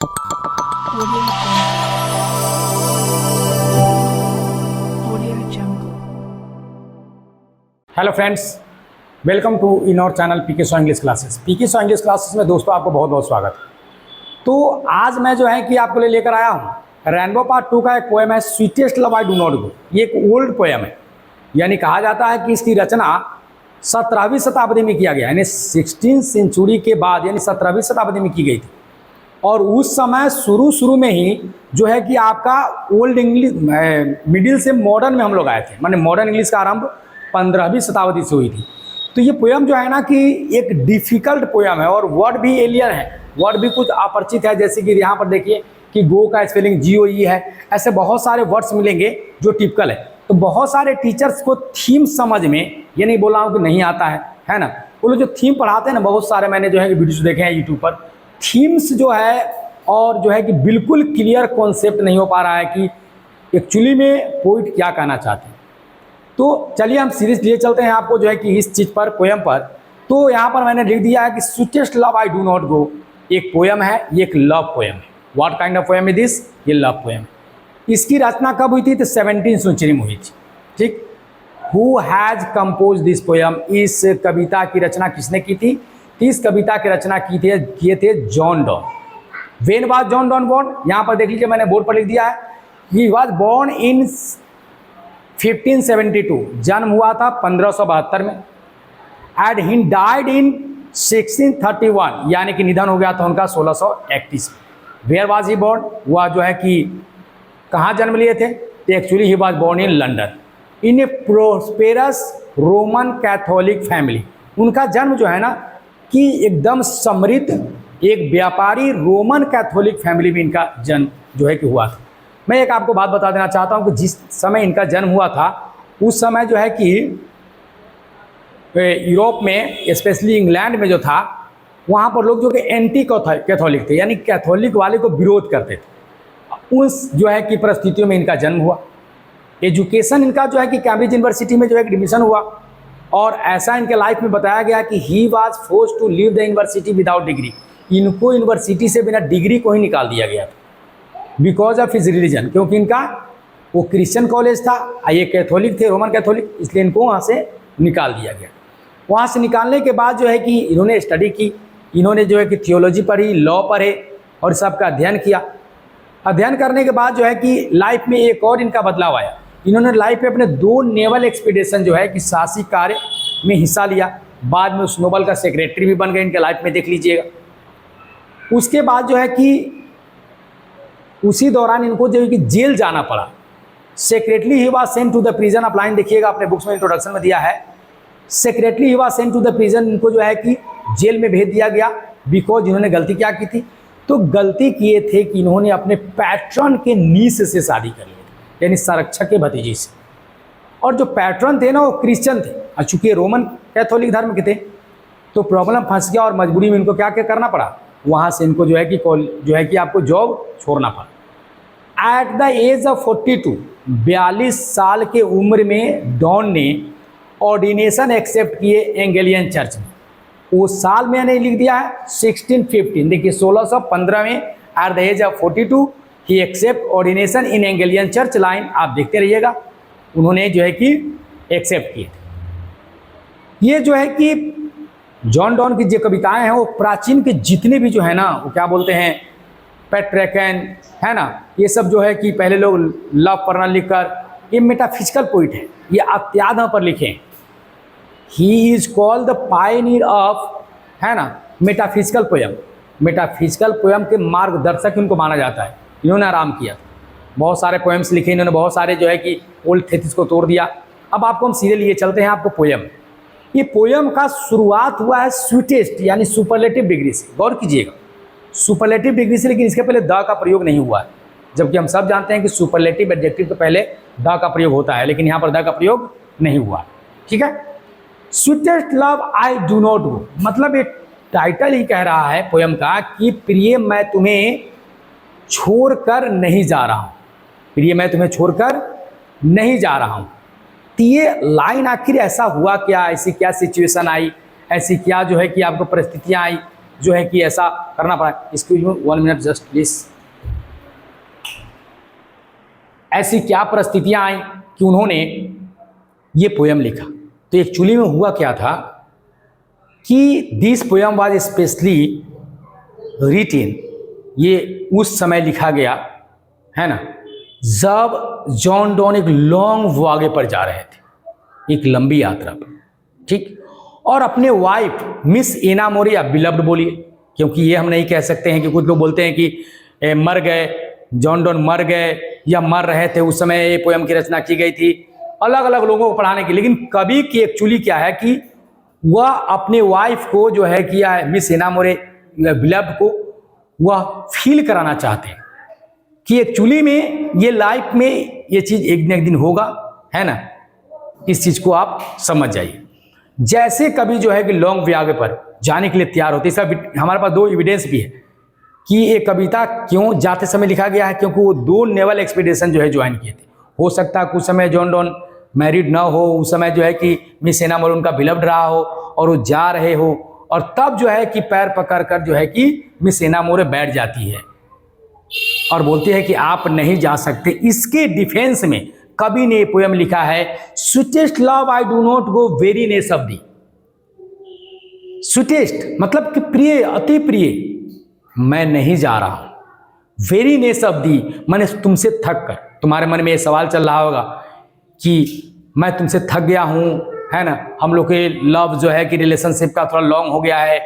Audio Jungle. Hello friends, welcome to in our channel PK saw English classes. PK saw English classes में दोस्तों आपको बहुत बहुत स्वागत है। तो आज मैं जो है कि आपके लिए लेकर आया हूँ रेनबो पार्ट 2 का एक पोएम है sweetest love I do not गो। ये एक ओल्ड पोएम है, यानी कहा जाता है कि इसकी रचना 17वीं शताब्दी में किया गया, यानी 16th सेंचुरी के बाद यानी 17वीं शताब्दी में की गई थी। और उस समय शुरू में ही जो है कि आपका ओल्ड इंग्लिश मिडिल से मॉडर्न में हम लोग आए थे, माने मॉडर्न इंग्लिश का आरंभ 15वीं शताब्दी से हुई थी। तो ये पोयम जो है ना कि एक डिफ़िकल्ट पोयम है और वर्ड भी एलियन है, वर्ड भी कुछ अपरिचित है। जैसे कि यहाँ पर देखिए कि गो का स्पेलिंग GOE है। ऐसे बहुत सारे वर्ड्स मिलेंगे जो टिपिकल है। तो बहुत सारे टीचर्स को थीम समझ में, ये नहीं बोल रहा हूँ कि नहीं आता है ना, वो लोग जो थीम पढ़ाते हैं ना, बहुत सारे मैंने जो है कि वीडियोस देखे हैं यूट्यूब पर, थीम्स जो है और जो है कि बिल्कुल क्लियर कॉन्सेप्ट नहीं हो पा रहा है कि एक्चुअली में पोइट क्या कहना चाहते हैं। तो चलिए हम सीरीज लिए चलते हैं आपको जो है कि इस चीज़ पर, पोयम पर। तो यहाँ पर मैंने लिख दिया है कि sweetest love I do not गो एक पोयम है, ये एक लव पोयम है। What kind of poem is this? ये लव पोयम है। इसकी रचना कब हुई थी? तो 17वीं सेंचुरी में हुई थी। ठीक। Who has compose this poem? इस कविता की रचना किसने की थी? इस कविता की रचना किए थे John Donne. When was John Donne born? यहाँ पर देख लीजिए, मैंने बोर्ड पर लिख दिया है। ही वाज बोर्न इन 1572, जन्म हुआ था 1572 में। एंड ही डाइड इन 1631, यानी कि निधन हो गया था उनका 1631 में। Where was he born? वह जो है कि कहाँ जन्म लिए थे? तो actually he was born in London in a prosperous Roman Catholic family. उनका जन्म जो है ना कि एकदम समृद्ध एक व्यापारी रोमन कैथोलिक फैमिली में इनका जन्म जो है कि हुआ था। मैं एक आपको बात बता देना चाहता हूँ कि जिस समय इनका जन्म हुआ था उस समय जो है कि यूरोप में, स्पेशली इंग्लैंड में जो था, वहाँ पर लोग जो कि एंटी कैथोलिक थे, यानी कैथोलिक वाले को विरोध करते थे। उस जो है कि परिस्थितियों में इनका जन्म हुआ। एजुकेशन इनका जो है कि कैम्ब्रिज यूनिवर्सिटी में जो है कि एडमिशन हुआ। और ऐसा इनके लाइफ में बताया गया कि he was force to leave the university without degree. इनको यूनिवर्सिटी से बिना डिग्री को ही निकाल दिया गया था बिकॉज ऑफ हिज रिलीजन, क्योंकि इनका वो क्रिश्चियन कॉलेज था, ये कैथोलिक थे, रोमन कैथोलिक, इसलिए इनको वहाँ से निकाल दिया गया। वहाँ से निकालने के बाद जो है कि इन्होंने स्टडी की, इन्होंने जो है कि थियोलॉजी पढ़ी, लॉ पढ़े और सबका अध्ययन किया। अध्ययन करने के बाद जो है कि लाइफ में एक और इनका बदलाव आया। इन्होंने लाइफ में अपने 2 नेवल एक्सपीडिशन जो है कि साहसिक कार्य में हिस्सा लिया। बाद में उस नोबल का सेक्रेटरी भी बन गए इनके लाइफ में, देख लीजिएगा। उसके बाद जो है कि उसी दौरान इनको जो है कि जेल जाना पड़ा। Secretly he was sent to the prison. आप लाइन देखिएगा, अपने बुक्स में इंट्रोडक्शन में दिया है। Secretly he was sent to the prison, इनको जो है कि जेल में भेज दिया गया बिकॉज इन्होंने गलती क्या की थी? तो गलती किए थे कि इन्होंने अपने पैट्रन के नीस से शादी कर ली, यानी संरक्षक के भतीजे से। और जो पैट्रन थे ना वो क्रिश्चियन थे, और चूंकि रोमन कैथोलिक धर्म के थे, तो प्रॉब्लम फंस गया और मजबूरी में इनको क्या क्या करना पड़ा, वहाँ से इनको जो है कि आपको जॉब छोड़ना पड़ा। एट द एज ऑफ 42 साल के उम्र में डॉन ने ऑर्डिनेशन एक्सेप्ट किए एंगेलियन चर्च में। वो साल मैंने लिख दिया है 1615, देखिए 1615 में at the age of 42 he accept ordination in Anglican church. Line आप देखते रहिएगा, उन्होंने जो है कि एक्सेप्ट किए थे। ये जो है कि जॉन डॉन की जो कविताएं हैं वो प्राचीन के जितने भी जो है ना, वो क्या बोलते हैं, पेट्रेकन है ना, ये सब जो है कि पहले लोग लव पढ़ना लिखकर, ये मेटाफिजिकल पोइट है, ये अत्यादह पर लिखे। He is called the Pioneer of, है ना, मेटाफिजिकल पोयम। मेटाफिजिकल पोयम के मार्गदर्शक इनको माना जाता है। इन्होंने आराम किया, बहुत सारे पोएम्स लिखे इन्होंने, बहुत सारे जो है कि ओल्ड थेसिस को तोड़ दिया। अब आपको हम सीधे लिए चलते हैं आपको पोयम। ये पोयम का शुरुआत हुआ है स्वीटेस्ट यानी सुपरलेटिव डिग्री से। गौर कीजिएगा, सुपरलेटिव डिग्री से, लेकिन इसके पहले द का प्रयोग नहीं हुआ है, जबकि हम सब जानते हैं कि सुपरलेटिव एडजेक्टिव के पहले द का प्रयोग होता है, लेकिन यहाँ पर द का प्रयोग नहीं हुआ। ठीक है। Sweetest love I do not गो, मतलब ये टाइटल ही कह रहा है पोयम का कि प्रिय मैं तुम्हें छोड़कर नहीं जा रहा हूँ, प्रिय मैं तुम्हें छोड़कर नहीं जा रहा हूँ। तो ये लाइन आखिर ऐसा हुआ क्या, ऐसी क्या सिचुएशन आई, ऐसी क्या जो है कि आपको परिस्थितियाँ आई जो है कि ऐसा करना पड़ा। Excuse me 1 minute just please. ऐसी क्या परिस्थितियां आई कि उन्होंने ये पोयम लिखा। तो एक्चुअली में हुआ क्या था कि this poem was specially written, ये उस समय लिखा गया है ना जब जॉन डॉन एक लॉन्ग वॉगे पर जा रहे थे, एक लंबी यात्रा पर, ठीक। और अपने वाइफ मिस एना मोरे या बिलव्ड बोलिए, क्योंकि ये हम नहीं कह सकते हैं कि कुछ लोग बोलते हैं कि मर गए, जॉन डॉन मर गए या मर रहे थे उस समय ये पोयम की रचना की गई थी, अलग अलग लोगों को पढ़ाने की। लेकिन कवि की एक्चुअली क्या है कि वह अपने वाइफ को जो है कि मिस एना मोरे बिलव्ड को वह फील कराना चाहते हैं कि एक्चुअली में ये लाइफ में ये चीज़ एक न एक दिन होगा, है ना। इस चीज़ को आप समझ जाइए। जैसे कभी जो है कि लॉन्ग व्यागे पर जाने के लिए तैयार होते, इसका हमारे पास 2 एविडेंस भी है कि ये कविता क्यों जाते समय लिखा गया है, क्योंकि वो 2 नेवल एक्सपीडिशन जो है ज्वाइन किए थे। हो सकता है कुछ समय जॉन डॉन मैरिड ना हो, उस समय जो है कि मिस एना मोरे उनका बिलव्ड रहा हो और वो जा रहे हो, और तब जो है कि पैर पकड़ कर जो है कि मिस एना मोरे बैठ जाती है और बोलती है कि आप नहीं जा सकते। इसके डिफेंस में कवि ने पोयम लिखा है, sweetest love I do not go weariness of thee. Sweetest मतलब कि प्रिय, अति प्रिय, मैं नहीं जा रहा हूं। वेरी नेस ऑफ दी मैंने तुमसे थक कर। तुम्हारे मन में ये सवाल चल रहा होगा कि मैं तुमसे थक गया हूं, है ना, हम लोग के लव जो है कि रिलेशनशिप का थोड़ा लॉन्ग हो गया है,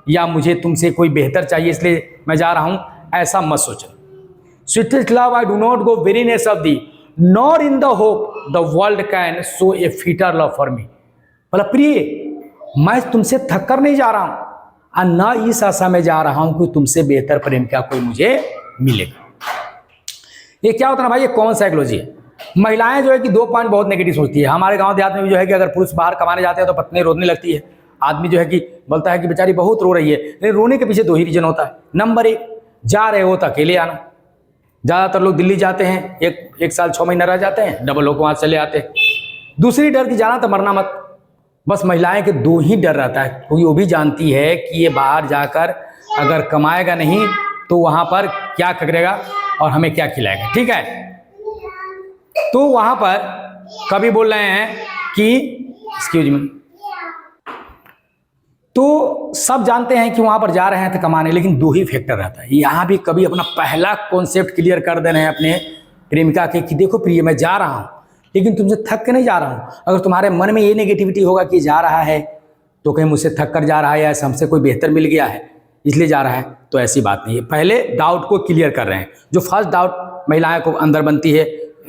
या मुझे तुमसे कोई बेहतर चाहिए इसलिए मैं जा रहा हूं। ऐसा मत सोचो। Sweetest love I do not go weariness of thee nor in the hope the world can show a fitter love for me. मतलब प्रिय, मैं तुमसे थक कर नहीं जा रहा हूं और न इस आशा में जा रहा हूं कि तुमसे बेहतर प्रेम का कोई मुझे मिलेगा। ये क्या होता है ना भाई, ये कॉमन साइकोलॉजी है। महिलाएं जो है कि 2 पॉइंट बहुत नेगेटिव सोचती है। हमारे गांव देहात में भी जो है कि अगर पुरुष बाहर कमाने जाते हैं तो पत्नी रोने लगती है। आदमी जो है कि बोलता है कि बेचारी बहुत रो रही है, लेकिन रोने के पीछे 2 ही रीजन होता है। नंबर 1, जा रहे हो तो अकेले आना। ज़्यादातर लोग दिल्ली जाते हैं, एक साल 6 महीना रह जाते हैं, डबल लोग वहाँ चले आते हैं। दूसरी डर की जाना तो मरना मत। बस महिलाएं के 2 ही डर रहता है, क्योंकि वो भी जानती है कि ये बाहर जाकर अगर कमाएगा नहीं तो वहाँ पर क्या करेगा और हमें क्या खिलाएगा, ठीक है। तो वहाँ पर कवि बोल रहे हैं कि एक्सक्यूज मी, तो सब जानते हैं कि वहाँ पर जा रहे हैं तो कमाने, लेकिन 2 ही फैक्टर रहता है। यहाँ भी कभी अपना पहला कॉन्सेप्ट क्लियर कर दे रहे हैं अपने प्रेमिका के कि देखो प्रिय, मैं जा रहा हूँ लेकिन तुमसे थक के नहीं जा रहा हूँ। अगर तुम्हारे मन में ये नेगेटिविटी होगा कि जा रहा है तो कहीं मुझसे थक कर जा रहा है या हमसे कोई बेहतर मिल गया है इसलिए जा रहा है, तो ऐसी बात नहीं है। पहले डाउट को क्लियर कर रहे हैं। जो फर्स्ट डाउट महिलाएं को अंदर बनती है,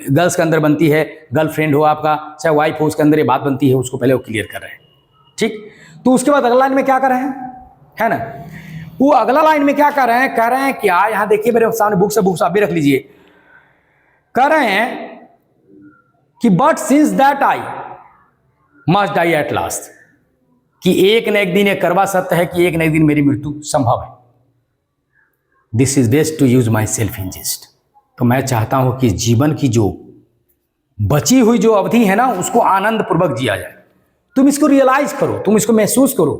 गर्ल्स के अंदर बनती है, गर्लफ्रेंड हो आपका चाहे वाइफ हो, उसके अंदर ये बात बनती है, उसको पहले वो क्लियर कर रहे हैं, ठीक। तो उसके बाद अगला लाइन में क्या कर रहे हैं, है ना, वो अगला लाइन में क्या कर रहे हैं, कह रहे हैं क्या, यहां देखिए मेरे सामने बुक्स आप भी रख लीजिए। कह रहे हैं कि but since that I must die at last, कि एक न एक दिन ये करवा सत्य है कि एक न एक दिन मेरी मृत्यु संभव है। This is best to use myself in jest. तो मैं चाहता हूं कि जीवन की जो बची हुई जो अवधि है ना उसको आनंद पूर्वक जिया जाए। तुम इसको रियलाइज करो, तुम इसको महसूस करो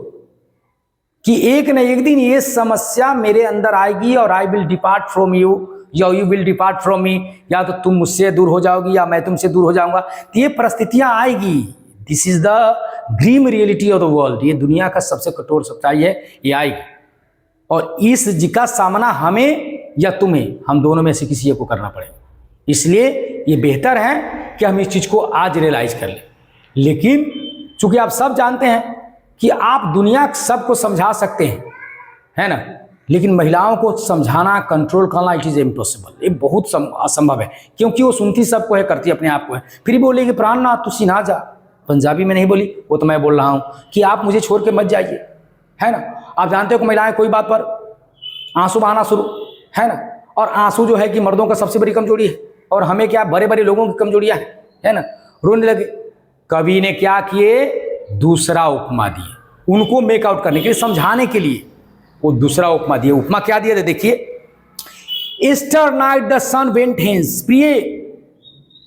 कि एक न एक दिन ये समस्या मेरे अंदर आएगी और I will depart from you या you will depart from me, या तो तुम मुझसे दूर हो जाओगी या मैं तुमसे दूर हो जाऊंगा। तो ये परिस्थितियां आएगी। This is the grim reality of the world. ये दुनिया का सबसे कठोर सच्चाई है, ये आएगी और इस जिसका सामना हमें या तुम्हें, हम दोनों में से किसी एक को करना पड़ेगा। इसलिए ये बेहतर है कि हम इस चीज को आज रियलाइज कर लें। लेकिन चूंकि आप सब जानते हैं कि आप दुनिया सबको समझा सकते हैं, है ना, लेकिन महिलाओं को समझाना, कंट्रोल करना, इट इज इम्पॉसिबल। ये बहुत असंभव है, क्योंकि वो सुनती सबको है, करती अपने आप को है। फिर बोलेगी प्राणनाथ तू सीना जा, पंजाबी में नहीं बोली, वो तो मैं बोल रहा हूँ कि आप मुझे छोड़ के मत जाइए, है ना। आप जानते हो कि महिलाएं कोई बात पर आंसू बहाना शुरू, है ना, और आंसू जो है कि मर्दों का सबसे बड़ी कमजोरी है, और हमें क्या बड़े बड़े लोगों की कमजोरियां हैं, है ना, रोने लगे। कवि ने क्या किए, दूसरा उपमा दिए उनको मेकआउट करने के लिए, समझाने के लिए वो दूसरा उपमा दिए। उपमा क्या दिए थे देखिए, yester night the sun went hence, प्रिय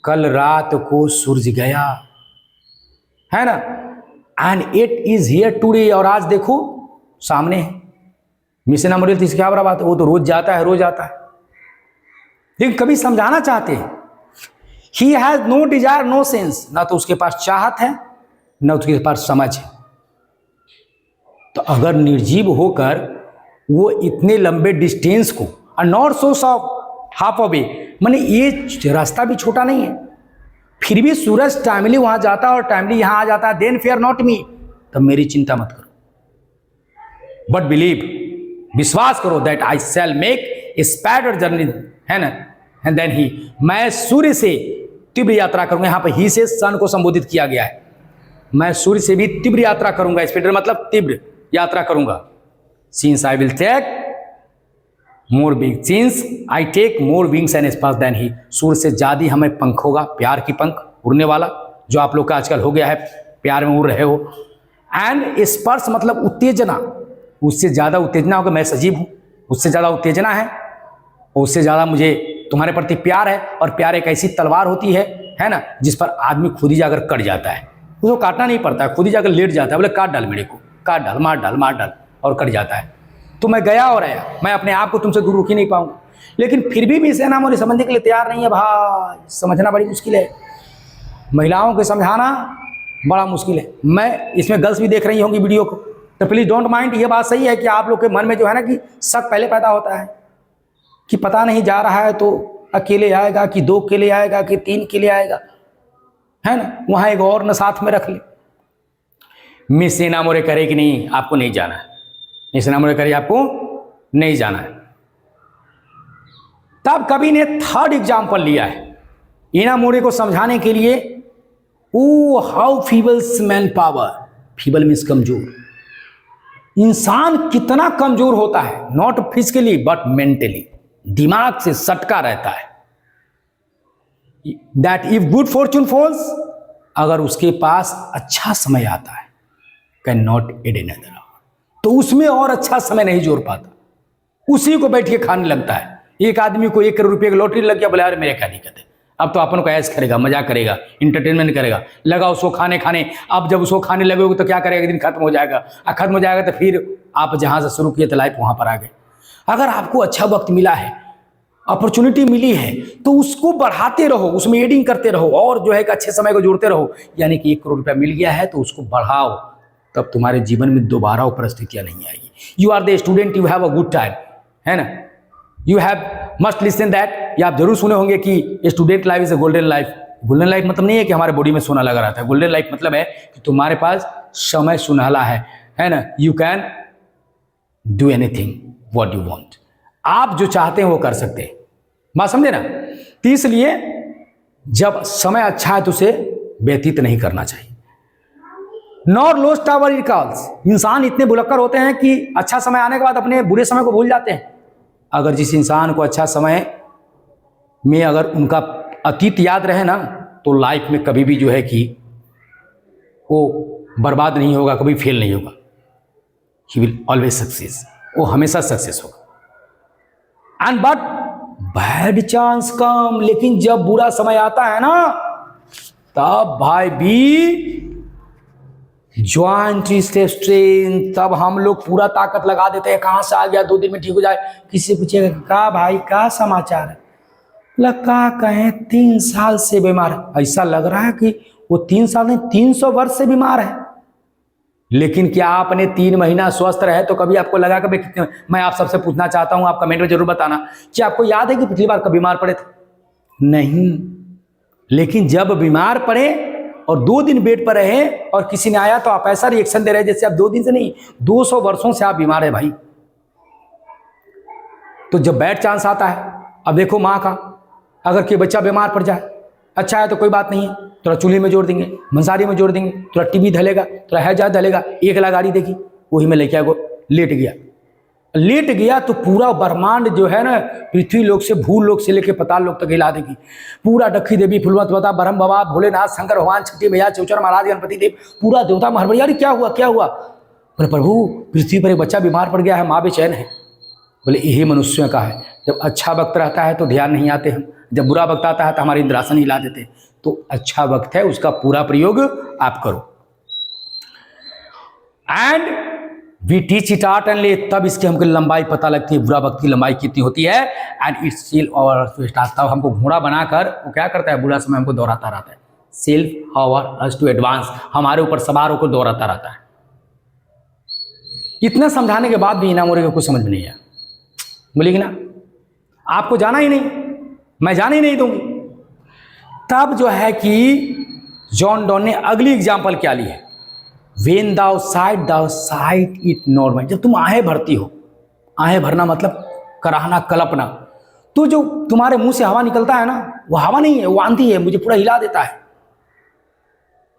कल रात को सूरज गया, है ना, and it is here today, और आज देखो सामने है। मिशन अमरेल इसकी क्या बात है, वो तो रोज जाता है, रोज आता है, लेकिन कभी समझाना चाहते हैं। He has no desire no sense, ना तो उसके पास चाहत है ना उसके पास समझ है। तो अगर निर्जीव होकर वो इतने लंबे डिस्टेंस को नॉट सो हाफ अवे, माने ये रास्ता भी छोटा नहीं है, फिर भी सूरज टाइमली वहां जाता है और टाइमली यहां आ जाता है, देन फेयर नॉट मी, तब मेरी चिंता मत करो, बट बिलीव, विश्वास करो, that I shell make a Spader journey, है ना, एंड देन ही, मैं सूर्य से तीव्र यात्रा करूंगा। यहां पर ही से सन को संबोधित किया गया है, मैं सूर्य से भी तीव्र यात्रा करूंगा, स्पीडर मतलब तीव्र यात्रा करूंगा। Since I will take more wing, since I take more wings and spurs than he, सूर्य से ज्यादा हमें पंख होगा, प्यार की पंख, उड़ने वाला, जो आप लोग का आजकल हो गया है, प्यार में उड़ रहे हो। एंड स्पर्श मतलब उत्तेजना, उससे ज्यादा उत्तेजना होगा, मैं सजीव हूं, उससे ज्यादा उत्तेजना है, उससे ज्यादा मुझे तुम्हारे प्रति प्यार है, और प्यार एक ऐसी तलवार होती है ना, जिस पर आदमी खुद ही जाकर कट जाता है, उसको काटना नहीं पड़ता है, खुद ही जाकर लेट जाता है, बोले काट डाल मेरे को, काट डाल, मार डाल, मार डाल, और कट जाता है। तो मैं गया और आया, मैं अपने आप को तुमसे दूर रुक ही नहीं पाऊंगा, लेकिन फिर भी मिशन अमरेल समझने के लिए तैयार नहीं है भाई, समझना बड़ी मुश्किल है, महिलाओं को समझाना बड़ा मुश्किल है। मैं इसमें गर्ल्स भी देख रही होंगी वीडियो को, तो प्लीज डोंट माइंड, ये बात सही है कि आप लोग के मन में जो है ना कि शक पहले पैदा होता है कि पता नहीं जा रहा है तो अकेले आएगा कि 2 अकेले आएगा कि 3 अकेले आएगा, है ना, वहां एक और न साथ में रख ले। मिशन अमरेल करे कि नहीं, आपको नहीं जाना है, मिशन अमरेल करे आपको नहीं जाना है। तब कवि ने थर्ड एग्जाम्पल लिया है इन अमरेल को समझाने के लिए, O how feebles man power, feeble means कमजोर, इंसान कितना कमजोर होता है, नॉट फिजिकली बट मेंटली, दिमाग से सटका रहता है। That if good fortune falls, अगर उसके पास अच्छा समय आता है, कैन नॉट एड अनदर, तो उसमें और अच्छा समय नहीं जोड़ पाता, उसी को बैठ के खाने लगता है। एक आदमी को 1 करोड़ रुपए की लॉटरी लग गया, बोले यार मेरे क्या दिक्कत है, अब तो अपन को ऐश करेगा, मजाक करेगा, इंटरटेनमेंट करेगा, लगा उसको खाने, अब जब उसको खाने लगोगे तो क्या करेगा, एक दिन खत्म हो जाएगा, खत्म हो जाएगा तो फिर आप जहां से शुरू किए थे लाइफ वहां पर आ गए। अगर आपको अच्छा वक्त मिला है, अपॉर्चुनिटी मिली है, तो उसको बढ़ाते रहो, उसमें एडिंग करते रहो, और जो है कि अच्छे समय को जोड़ते रहो, यानी कि 1 करोड़ रुपया मिल गया है तो उसको बढ़ाओ, तब तुम्हारे जीवन में दोबारा वो परिस्थितियां नहीं आएगी। You are the student, you have a good time, है ना, you have must listen that, ये आप जरूर सुने होंगे कि student life is a golden life. Golden life मतलब नहीं है कि हमारे बॉडी में सोना लगा रहता है, गोल्डन लाइफ मतलब है कि तुम्हारे पास समय सुनहला है ना, you can do anything what you want, आप जो चाहते हैं वो कर सकते हैं, बात समझे ना। तो इसलिए जब समय अच्छा है तो उसे व्यतीत नहीं करना चाहिए। नॉर लोस्ट आवर रिकॉल्स, इंसान इतने भुलक्कर होते हैं कि अच्छा समय आने के बाद अपने बुरे समय को भूल जाते हैं। अगर जिस इंसान को अच्छा समय में अगर उनका अतीत याद रहे ना, तो लाइफ में कभी भी जो है कि वो बर्बाद नहीं होगा, कभी फेल नहीं होगा, ही विल ऑलवेज सक्सेस, वो हमेशा सक्सेस होगा। एंड बट बैड चांस कम, लेकिन जब बुरा समय आता है ना, तब भाई भी ज्वाइंट स्ट्रेन, तब हम लोग पूरा ताकत लगा देते हैं, कहां से आ गया, 2 दिन में ठीक हो जाए। किसी से पूछेगा का भाई का समाचार है, लगा कहें 3 साल से बीमार है, ऐसा लग रहा है कि वो 3 साल नहीं 300 वर्ष से बीमार है। लेकिन क्या आपने 3 महीना स्वस्थ रहे तो कभी आपको लगा कभी कितने, मैं आप सबसे पूछना चाहता हूं, आप कमेंट में जरूर बताना कि आपको याद है कि पिछली बार कब बीमार पड़े थे? नहीं, लेकिन जब बीमार पड़े और 2 दिन बेड पर रहे और किसी ने आया तो आप ऐसा रिएक्शन दे रहे जैसे आप 2 दिन से नहीं 200 वर्षों से आप बीमार है भाई। तो जब बैड चांस आता है, अब देखो माँ का, अगर कोई बच्चा बीमार पड़ जाए, अच्छा है तो कोई बात नहीं है, थोड़ा चूल्हे में जोड़ देंगे, मंसारी में जोड़ देंगे, थोड़ा टीबी धलेगा, थोड़ा हैजा धलेगा, 1 गाड़ी देखी, वही में लेके आगो लेट गया तो पूरा ब्रह्मांड जो है ना, पृथ्वी लोक से भू लोक से लेके पताल लोक तक हिला देगी। पूरा डक्खी देवी, फुलवत बता, ब्रह्म बाबा, भोलेनाथ, शंकर भगवान, छठी मैया, चौचर महाराज, गणपति देव, पूरा देवता महर, यार क्या हुआ? बोले प्रभु पृथ्वी पर एक बच्चा बीमार पड़ गया है, माँ बेचैन है। बोले यही मनुष्यों का है, जब अच्छा वक्त रहता है तो ध्यान नहीं आते हम, जब बुरा वक्त आता है तो हमारे इंद्रासन हिला देते। तो अच्छा वक्त है, उसका पूरा प्रयोग आप करो। And we teach it art and lay, तब इसकी हमको लंबाई पता लगती है, बुरा वक्त की लंबाई कितनी होती है। एंड इट्स सेल्फ और तब हमको घोड़ा बनाकर वो क्या करता है, बुरा समय हमको दौड़ाता रहता है। सेल्फ और अस टू एडवांस, हमारे ऊपर सवार होकर दौड़ाता रहता है। इतना समझाने के बाद भी इना मोरे को कुछ समझ में नहीं आया। बोलेगी ना आपको जाना ही नहीं, मैं जाने ही नहीं दूंगी। तब जो है कि जॉन डॉन ने अगली एग्जाम्पल क्या ली है, when thou sigh'st it normal. जब तुम आहें भरती हो, आहें भरना मतलब कराहना, कल्पना, तो जो तुम्हारे मुंह से हवा निकलता है ना, वो हवा नहीं है, वो आंधी है, मुझे पूरा हिला देता है,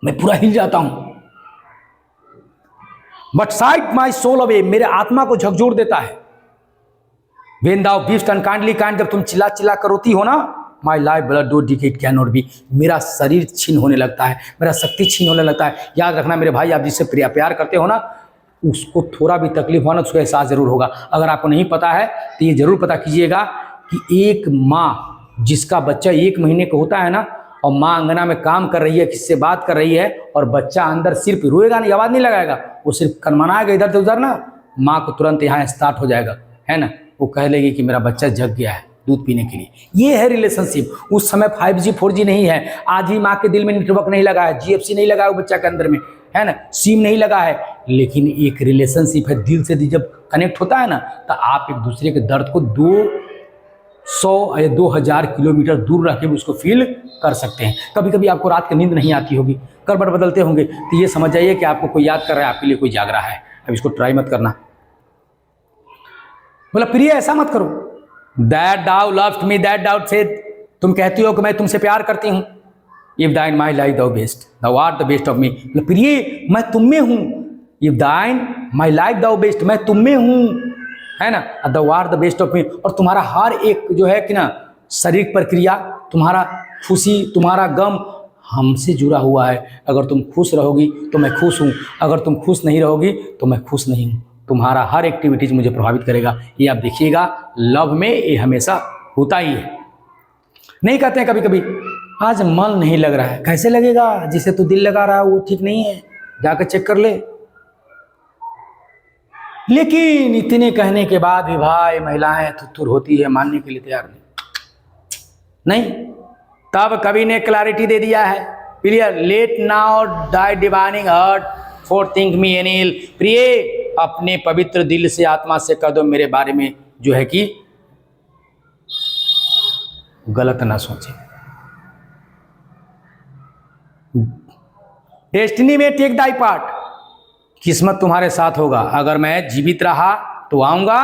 मैं पूरा हिल जाता हूं। But sigh'st my soul away, मेरे आत्मा को झकझोर देता है। When thou weep'st unkindly kind, जब तुम चिल्ला चिल्ला कर रोती हो ना, my life blood doth decayed can not be, मेरा शरीर छीन होने लगता है, मेरा शक्ति छीन होने लगता है। याद रखना मेरे भाई, आप जिससे प्यार करते हो ना, उसको थोड़ा भी तकलीफ होना, उसको एहसास जरूर होगा। अगर आपको नहीं पता है तो ये जरूर पता कीजिएगा कि एक माँ जिसका बच्चा 1 महीने का होता है ना, और माँ अंगना में काम कर रही है, किससे बात कर रही है, और बच्चा अंदर सिर्फ रोएगा नहीं, आवाज़ नहीं लगाएगा, वो सिर्फ कनमनाएगा इधर से उधर ना, माँ को तुरंत यहाँ स्टार्ट हो जाएगा, है ना, वो कह लेगी कि मेरा बच्चा जग गया है दूध पीने के लिए। ये है रिलेशनशिप। उस समय 5G 4G नहीं है, आज भी माँ के दिल में नेटवर्क नहीं लगा है, GFC नहीं लगा है वो बच्चा के अंदर में, है ना, सिम नहीं लगा है, लेकिन एक रिलेशनशिप है। दिल से दिल जब कनेक्ट होता है ना, तो आप एक दूसरे के दर्द को 200 या 2000 किलोमीटर दूर रह के उसको फील कर सकते हैं। कभी कभी आपको रात की नींद नहीं आती होगी, करवट बदलते होंगे, तो ये समझ जाइए कि आपको कोई याद कर रहा है, आपके लिए कोई जाग रहा है। अब इसको ट्राई मत करना। बोला प्रिय ऐसा मत करो, that thou loved me, that thou said, तुम कहती हो कि मैं तुमसे प्यार करती हूँ। If thine my life thou waste, thou are the best of me, प्रिय मैं तुम में हूँ। If thine my life thou best, मैं तुम में हूँ, है ना, thou are the best of me. और तुम्हारा हर एक जो है कि ना शारीरिक प्रक्रिया, तुम्हारा खुशी, तुम्हारा गम हमसे जुड़ा हुआ है। अगर तुम खुश रहोगी तो मैं खुश हूँ, अगर तुम खुश नहीं रहोगी तो मैं खुश नहीं हूँ। तुम्हारा हर एक्टिविटीज मुझे प्रभावित करेगा। ये आप देखिएगा, लव में ये हमेशा होता ही है। नहीं कहते हैं कभी कभी आज मन नहीं लग रहा है, कैसे लगेगा, जिसे तू दिल लगा रहा है वो ठीक नहीं है, जाकर चेक कर ले। लेकिन इतने कहने के बाद भी भाई महिलाएं थुथुर होती है, मानने के लिए तैयार नहीं। तब कवि ने क्लैरिटी दे दिया है, clear, let now die divining heart for think me एनिल, प्रिय अपने पवित्र दिल से, आत्मा से कह दो मेरे बारे में जो है कि गलत ना सोचे। डेस्टिनी में टेक दाई पार्ट, किस्मत तुम्हारे साथ होगा। अगर मैं जीवित रहा तो आऊंगा,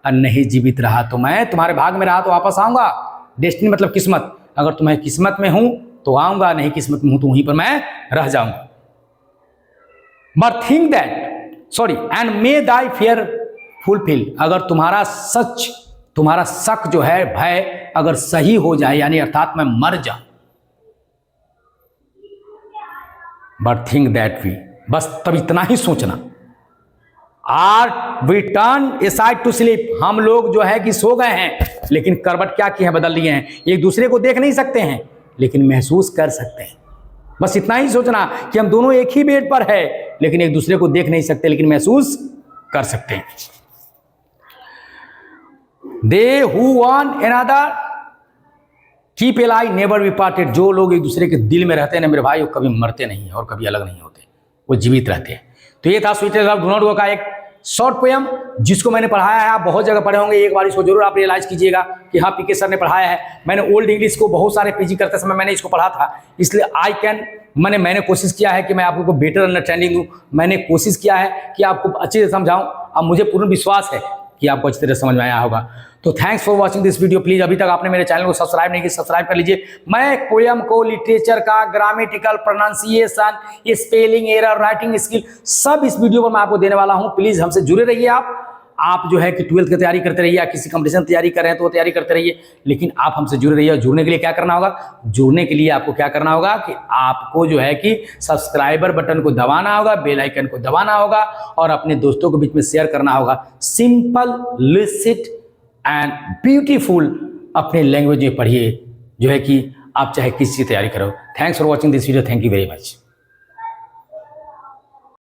और नहीं जीवित रहा तो मैं, तुम्हारे भाग में रहा तो वापस आऊंगा। डेस्टिनी मतलब किस्मत, अगर तुम्हें किस्मत में हूं तो आऊंगा, नहीं किस्मत में हूं तो वहीं पर मैं रह जाऊंगा। But think that sorry and may Dai fear fulfil, अगर तुम्हारा सच, तुम्हारा शक जो है, भय अगर सही हो जाए, यानी अर्थात मैं मर जाऊं, बट थिंक दैट वी, बस तब इतना ही सोचना। Are we turn aside to sleep, हम लोग जो है कि सो गए हैं, लेकिन करवट क्या की है, बदल लिए हैं। एक दूसरे को देख नहीं सकते हैं लेकिन महसूस कर सकते हैं। बस इतना ही सोचना कि हम दोनों एक ही बेड पर है, लेकिन एक दूसरे को देख नहीं सकते लेकिन महसूस कर सकते हैं। They who one another keep alive never be parted, जो लोग एक दूसरे के दिल में रहते हैं ना मेरे भाई, वो कभी मरते नहीं और कभी अलग नहीं होते, वो जीवित रहते हैं। तो ये था स्वीटेस्ट लव डू नॉट गो का एक शॉर्ट पोयम, जिसको मैंने पढ़ाया है। आप बहुत जगह पढ़े होंगे, एक बार इसको जरूर आप रियलाइज कीजिएगा कि हाँ पीके सर ने पढ़ाया है। मैंने ओल्ड इंग्लिश को बहुत सारे पीजी करते समय मैंने इसको पढ़ा था, इसलिए मैंने कोशिश किया है कि मैं आपको बेटर अंडरस्टैंडिंग दूँ। मैंने कोशिश किया है कि आपको अच्छे से समझाऊँ। अब मुझे पूर्ण विश्वास है कि आपको अच्छी तरह समझ में आया होगा। तो thanks for watching this video. Please अभी तक आपने मेरे चैनल को सब्सक्राइब नहीं किया, सब्सक्राइब कर लीजिए। मैं पोयम को, लिटरेचर का, grammatical, pronunciation, spelling error, writing skill, सब इस वीडियो पर मैं आपको देने वाला हूं। प्लीज़ हमसे जुड़े रहिए। आप जो है कि 12th की तैयारी करते रहिए या किसी कंपटीशन तैयारी कर रहे हैं तो वो तैयारी करते रहिए, लेकिन आप हमसे जुड़े रहिए। और जुड़ने के लिए क्या करना होगा, जुड़ने के लिए आपको क्या करना होगा कि आपको जो है कि सब्सक्राइबर बटन को दबाना होगा, बेल आइकन को दबाना होगा और अपने दोस्तों के बीच में शेयर करना होगा। सिंपल, लिसिट एंड ब्यूटीफुल अपने लैंग्वेज में पढ़िए, जो है कि आप चाहे किसी की तैयारी करो। Thanks for watching this video. Thank you very much.